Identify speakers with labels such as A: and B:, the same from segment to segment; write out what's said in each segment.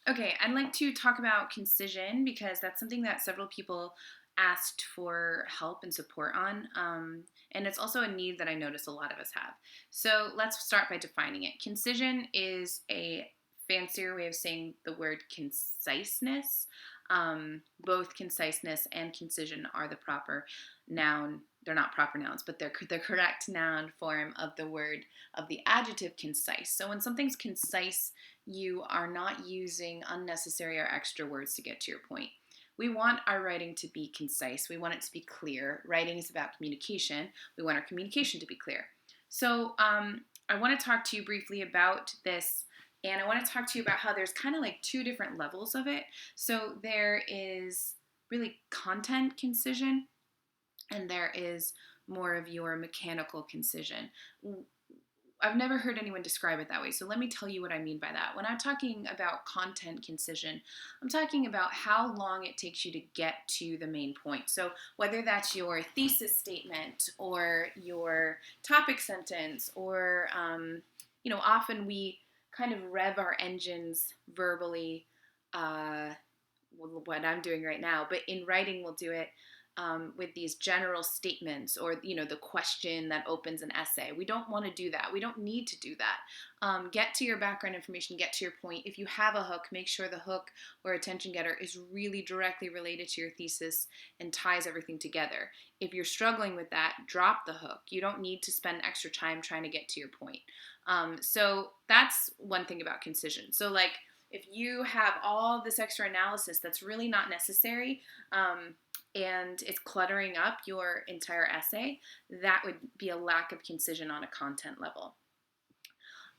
A: Okay, I'd like to talk about concision because that's something that several people asked for help and support on. And it's also a need that I notice a lot of us have. So let's start by defining it. Concision is a fancier way of saying the word conciseness. Both conciseness and concision are the proper noun. They're not proper nouns, but they're the correct noun form of the word of the adjective concise. So when something's concise, you are not using unnecessary or extra words to get to your point. We want our writing to be concise. We want it to be clear. Writing is about communication. We want our communication to be clear. So I want to talk to you briefly about this, and I want to talk to you about how there's kind of like two different levels of it. So there is really content concision, and there is more of your mechanical concision. I've never heard anyone describe it that way, so let me tell you what I mean by that. When I'm talking about content concision, I'm talking about how long it takes you to get to the main point. So whether that's your thesis statement or your topic sentence, or often we kind of rev our engines verbally, what I'm doing right now, but in writing we'll do it with these general statements, or the question that opens an essay. We don't want to do that. We don't need to do that. Get to your background information, get to your point. If you have a hook, make sure the hook or attention getter is really directly related to your thesis and ties everything together. If you're struggling with that, drop the hook. You don't need to spend extra time trying to get to your point. So that's one thing about concision. So like, if you have all this extra analysis that's really not necessary, and it's cluttering up your entire essay, that would be a lack of concision on a content level.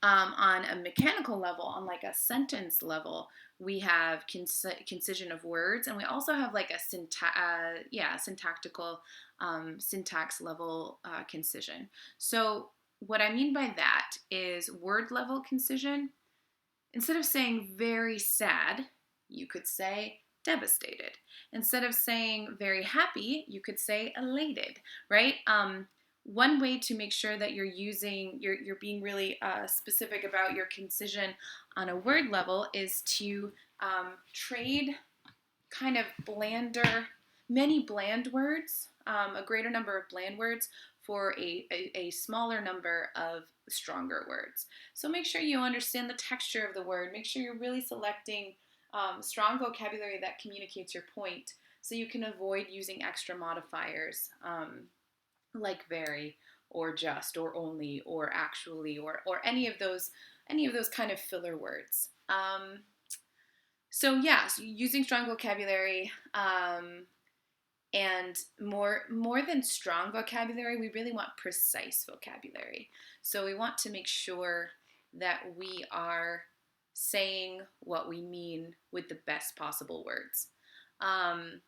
A: On a mechanical level, on like a sentence level, we have concision of words, and we also have like a syntactical syntax level concision. So what I mean by that is word level concision. Instead of saying very sad, you could say devastated. Instead of saying very happy, you could say elated, right? One way to make sure that you're being really specific about your concision on a word level is to trade kind of many bland words, a greater number of bland words for a smaller number of stronger words. So make sure you understand the texture of the word. Make sure you're really selecting strong vocabulary that communicates your point, so you can avoid using extra modifiers like very or just or only or actually or any of those kind of filler words. So yeah, so using strong vocabulary, and more than strong vocabulary, we really want precise vocabulary. So we want to make sure that we are saying what we mean with the best possible words. On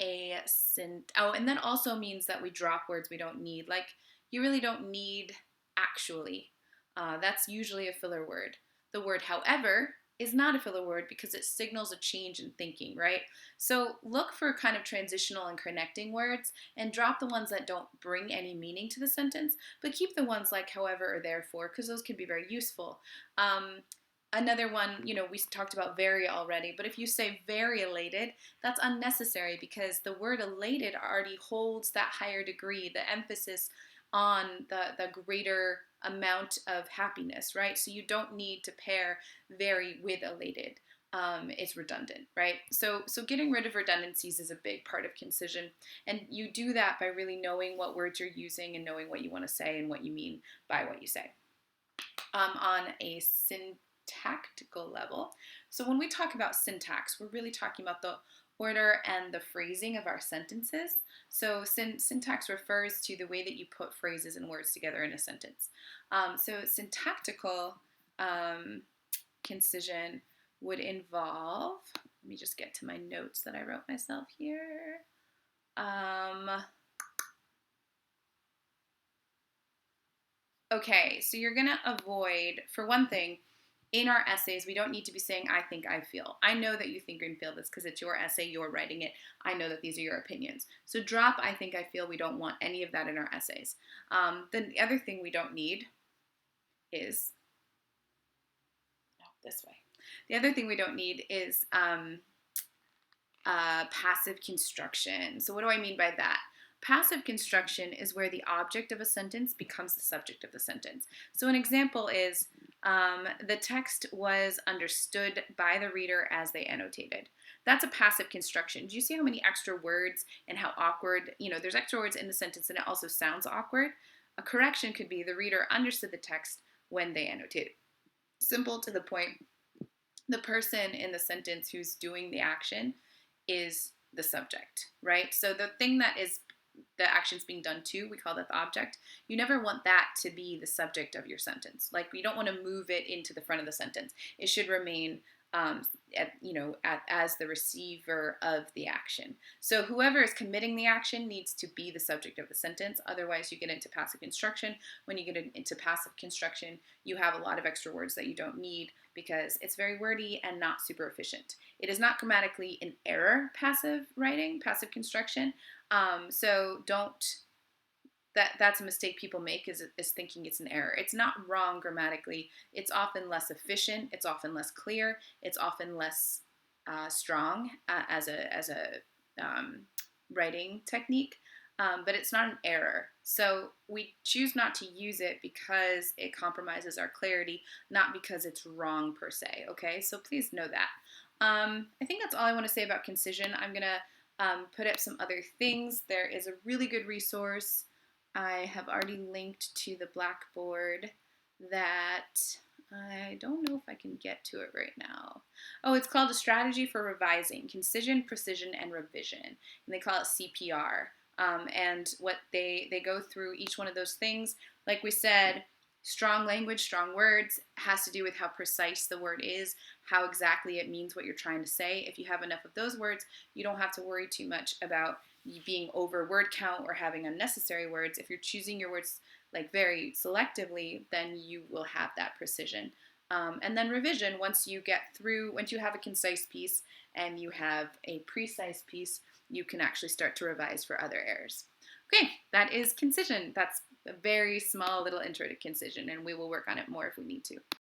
A: a and that also means that we drop words we don't need. Like, you really don't need actually. That's usually a filler word. The word however is not a filler word because it signals a change in thinking, right? So look for kind of transitional and connecting words, and drop the ones that don't bring any meaning to the sentence, but keep the ones like however or therefore, because those can be very useful. Another one, we talked about very already, but if you say very elated, that's unnecessary because the word elated already holds that higher degree, the emphasis on the greater amount of happiness, right? So you don't need to pair very with elated. It's redundant, right? So getting rid of redundancies is a big part of concision, and you do that by really knowing what words you're using and knowing what you want to say and what you mean by what you say. On a syntactical level, so when we talk about syntax, we're really talking about the order and the phrasing of our sentences. So syntax refers to the way that you put phrases and words together in a sentence. So syntactical concision would involve, let me just get to my notes that I wrote myself here. Okay, so you're going to avoid, for one thing, in our essays, we don't need to be saying, I think, I feel. I know that you think and feel this because it's your essay, you're writing it. I know that these are your opinions. So drop I think, I feel. We don't want any of that in our essays. Then the other thing we don't need is, this way. The other thing we don't need is passive construction. So what do I mean by that? Passive construction is where the object of a sentence becomes the subject of the sentence. So an example is the text was understood by the reader as they annotated. That's a passive construction. Do you see how many extra words and how awkward, there's extra words in the sentence and it also sounds awkward? A correction could be the reader understood the text when they annotated. Simple, to the point. The person in the sentence who's doing the action is the subject, right? So the thing that is the action's being done to, we call that the object. You never want that to be the subject of your sentence. Like, you don't want to move it into the front of the sentence. It should remain as the receiver of the action. So whoever is committing the action needs to be the subject of the sentence. Otherwise, you get into passive construction. When you get into passive construction, you have a lot of extra words that you don't need because it's very wordy and not super efficient. It is not grammatically an error, passive writing, passive construction. So that's a mistake people make is thinking it's an error. It's not wrong grammatically. It's often less efficient. It's often less clear. It's often less strong as a writing technique, but it's not an error. So we choose not to use it because it compromises our clarity, not because it's wrong per se. Okay, so please know that. I think that's all I want to say about concision. I'm gonna put up some other things. There is a really good resource. I have already linked to the Blackboard that I don't know if I can get to it right now. Oh, it's called A Strategy for Revising, Concision, Precision, and Revision. And they call it CPR. And what they go through each one of those things. Like we said, strong language, strong words has to do with how precise the word is, how exactly it means what you're trying to say. If you have enough of those words, you don't have to worry too much about being over word count or having unnecessary words. If you're choosing your words like very selectively, then you will have that precision. And then revision, once you have a concise piece and you have a precise piece, you can actually start to revise for other errors. Okay, that is concision. That's a very small little intro to concision, and we will work on it more if we need to.